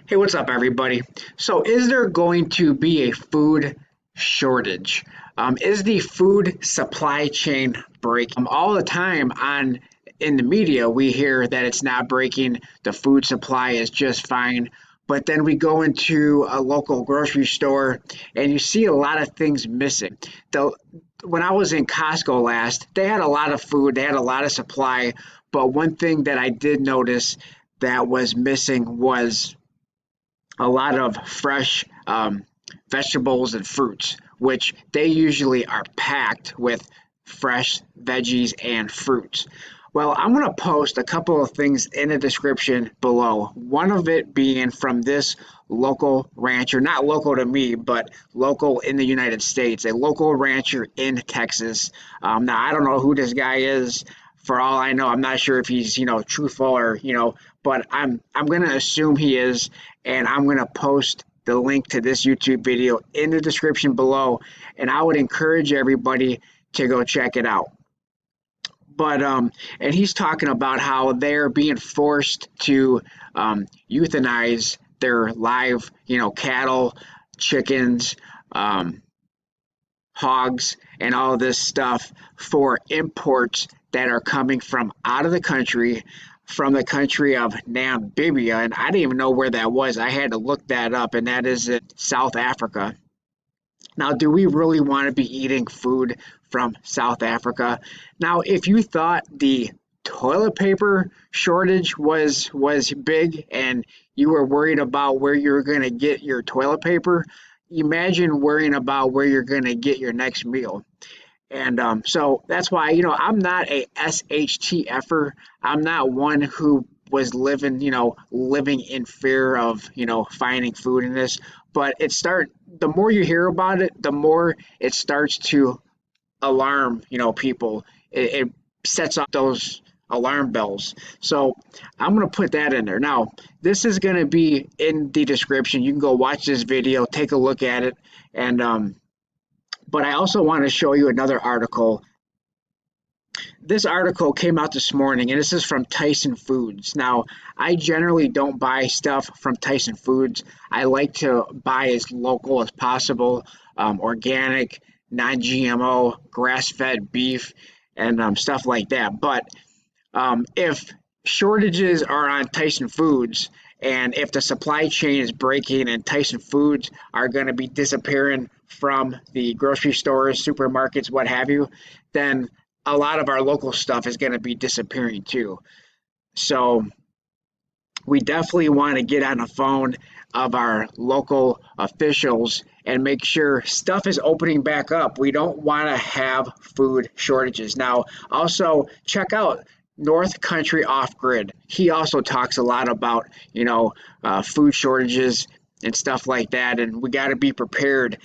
Hey, what's up, everybody? So, is there going to be a food shortage? Is the food supply chain breaking? All the time on in the media, we hear that it's not breaking. The food supply is just fine. But then we go into a local grocery store and you see a lot of things missing. The When I was in Costco last, they had a lot of food, they had a lot of supply. But one thing that I did notice that was missing was a lot of fresh vegetables and fruits, which they usually are packed with fresh veggies and fruits. Well, I'm going to post a couple of things in the description below. One of it being from this local rancher, not local to me, but local in the United States, a local rancher in Texas. Now, I don't know who this guy is. For all I know, I'm not sure if he's, truthful or, but I'm going to assume he is, and I'm going to post the link to this YouTube video in the description below, and I would encourage everybody to go check it out. But and he's talking about how they're being forced to euthanize their live, cattle, chickens, hogs, and all this stuff for imports that are coming from out of the country, from the country of Namibia. And I didn't even know where that was. I had to look that up, and that is in South Africa. Now, do we really want to be eating food from South Africa? Now, if you thought the toilet paper shortage was big and you were worried about where you were going to get your toilet paper, imagine worrying about where you're going to get your next meal. And so that's why, I'm not a SHTFer. I'm not one who was living in fear of, finding food in this. But the more you hear about it, the more it starts to alarm, people. It sets off those alarm bells. So I'm going to put that in there. Now, this is going to be in the description. You can go watch this video, take a look at it. And, but I also want to show you another article. This article came out this morning, and this is from Tyson Foods. Now, I generally don't buy stuff from Tyson Foods. I like to buy as local as possible, organic, non-GMO, grass-fed beef, and stuff like that. But if shortages are on Tyson Foods, and if the supply chain is breaking and Tyson Foods are going to be disappearing from the grocery stores, supermarkets, what have you, then a lot of our local stuff is going to be disappearing too. So we definitely want to get on the phone of our local officials and make sure stuff is opening back up. We don't want to have food shortages. Now, also check out North Country Off Grid. He also talks a lot about, food shortages and stuff like that. And we got to be prepared,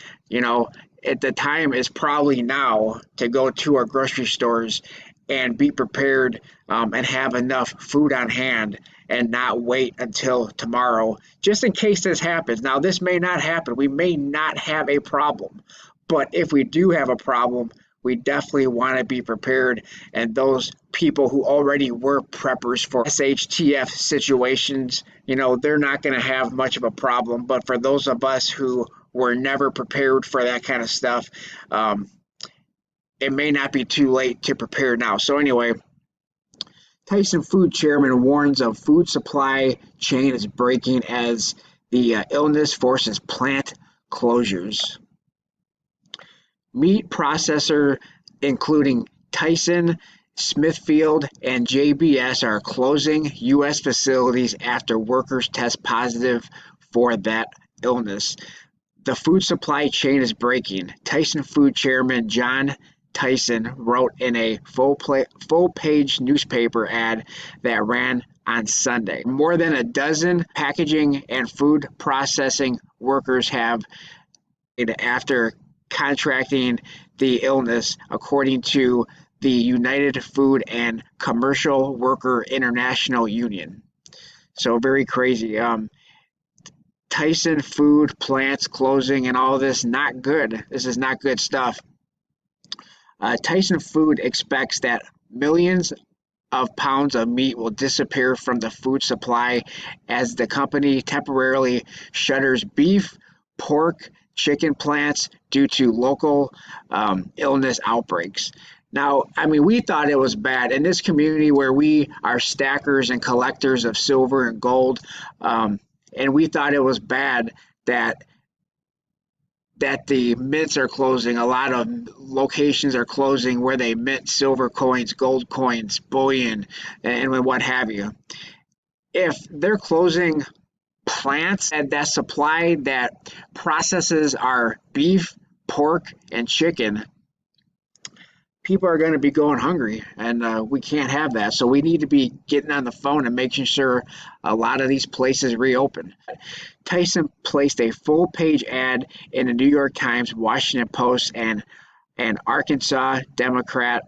at the time is probably now to go to our grocery stores and be prepared and have enough food on hand and not wait until tomorrow just in case this happens. Now, this may not happen. We may not have a problem, but if we do have a problem, we definitely want to be prepared. And those people who already were preppers for SHTF situations, they're not going to have much of a problem. But for those of us who were never prepared for that kind of stuff, it may not be too late to prepare now. So anyway, Tyson Food chairman warns of food supply chain is breaking as the illness forces plant closures. Meat processor including Tyson, Smithfield, and JBS are closing U.S. facilities after workers test positive for that illness. The food supply chain is breaking. Tyson Food chairman John Tyson wrote in a full-page newspaper ad that ran on Sunday. More than a dozen packaging and food processing workers have after contracting the illness, according to the United Food and Commercial Worker International Union. So very crazy. Tyson Food plants closing and all this, not good. This is not good stuff. Tyson Food expects that millions of pounds of meat will disappear from the food supply as the company temporarily shutters beef, pork, chicken plants due to local illness outbreaks. Now, I mean, we thought it was bad in this community where we are stackers and collectors of silver and gold, and we thought it was bad that the mints are closing. A lot of locations are closing where they mint silver coins, gold coins, bullion, and what have you. If they're closing plants that supply that processes our beef, pork, and chicken, people are going to be going hungry, and we can't have that. So we need to be getting on the phone and making sure a lot of these places reopen. Tyson placed a full-page ad in the New York Times, Washington Post, and Arkansas Democrat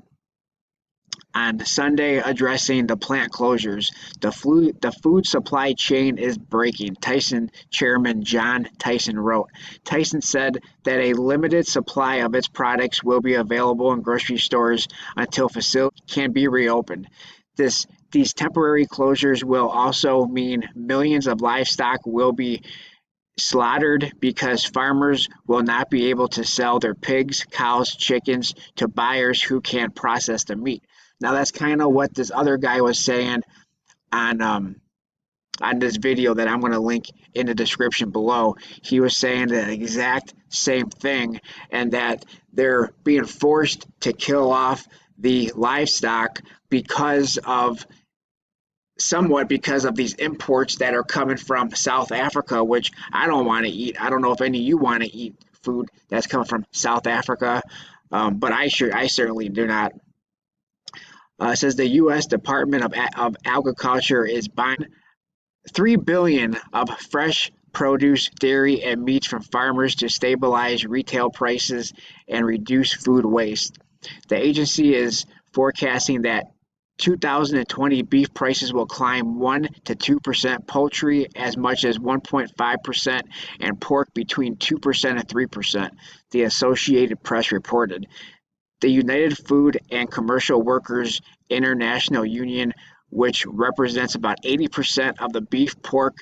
on Sunday addressing the plant closures. The food supply chain is breaking, Tyson chairman John Tyson wrote. Tyson said that a limited supply of its products will be available in grocery stores until facilities can be reopened. These temporary closures will also mean millions of livestock will be slaughtered because farmers will not be able to sell their pigs, cows, chickens to buyers who can't process the meat. Now that's kind of what this other guy was saying on this video that I'm going to link in the description below. He was saying the exact same thing, and that they're being forced to kill off the livestock somewhat because of these imports that are coming from South Africa, which I don't want to eat. I don't know if any of you want to eat food that's coming from South Africa, but I certainly do not. It says the U.S. Department of Agriculture is buying $3 billion of fresh produce, dairy, and meats from farmers to stabilize retail prices and reduce food waste. The agency is forecasting that 2020 beef prices will climb 1 to 2%, poultry as much as 1.5%, and pork between 2% and 3%, the Associated Press reported. The United Food and Commercial Workers International Union, which represents about 80% of the beef pork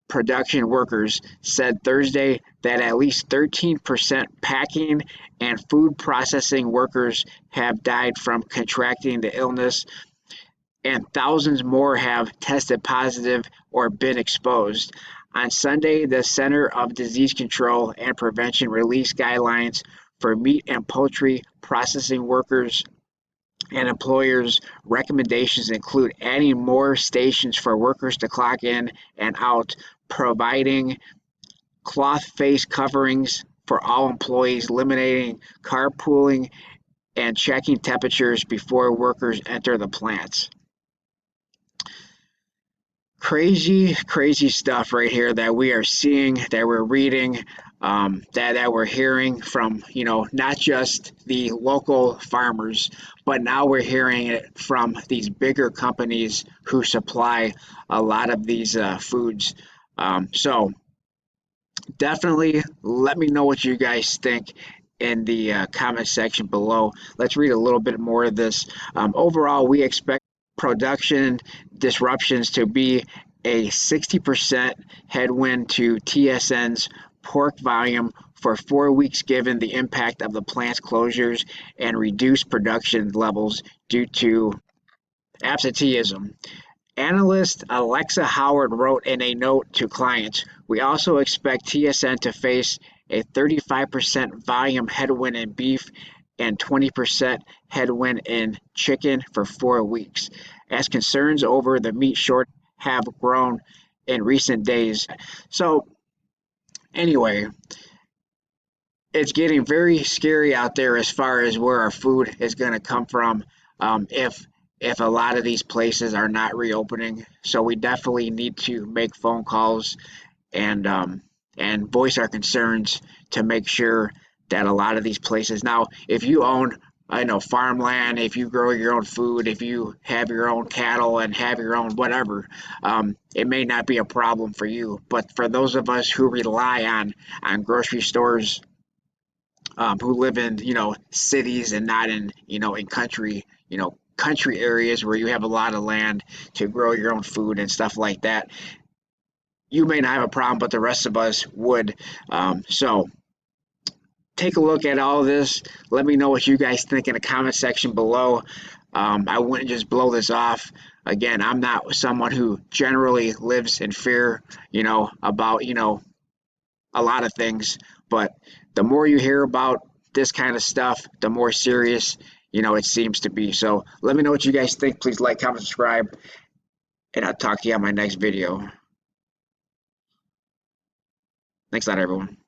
production workers, said Thursday that at least 13% packing and food processing workers have died from contracting the illness, and thousands more have tested positive or been exposed. On Sunday, the Center of Disease Control and Prevention released guidelines for meat and poultry processing workers, and employers' recommendations include adding more stations for workers to clock in and out, providing cloth face coverings for all employees, eliminating carpooling, and checking temperatures before workers enter the plants. Crazy stuff right here that we are seeing, that we're reading, that we're hearing from, not just the local farmers, but now we're hearing it from these bigger companies who supply a lot of these foods. So definitely let me know what you guys think in the comment section below. Let's read a little bit more of this. Overall, we expect production disruptions to be a 60% headwind to TSN's pork volume for 4 weeks, given the impact of the plant's closures and reduced production levels due to absenteeism. Analyst Alexa Howard wrote in a note to clients, "We also expect TSN to face a 35% volume headwind in beef and 20% headwind in chicken for 4 weeks, as concerns over the meat shortage have grown in recent days." So anyway, it's getting very scary out there as far as where our food is going to come from, if a lot of these places are not reopening. So we definitely need to make phone calls and voice our concerns to make sure that a lot of these places. Now, if you own, farmland, if you grow your own food, if you have your own cattle and have your own whatever, it may not be a problem for you. But for those of us who rely on grocery stores, who live in, cities and not in, in country, country areas where you have a lot of land to grow your own food and stuff like that, you may not have a problem, but the rest of us would. So take a look at all this. Let me know what you guys think in the comment section below. I wouldn't just blow this off. Again, I'm not someone who generally lives in fear, about, a lot of things. But the more you hear about this kind of stuff, the more serious, it seems to be. So let me know what you guys think. Please like, comment, subscribe, and I'll talk to you on my next video. Thanks a lot, everyone.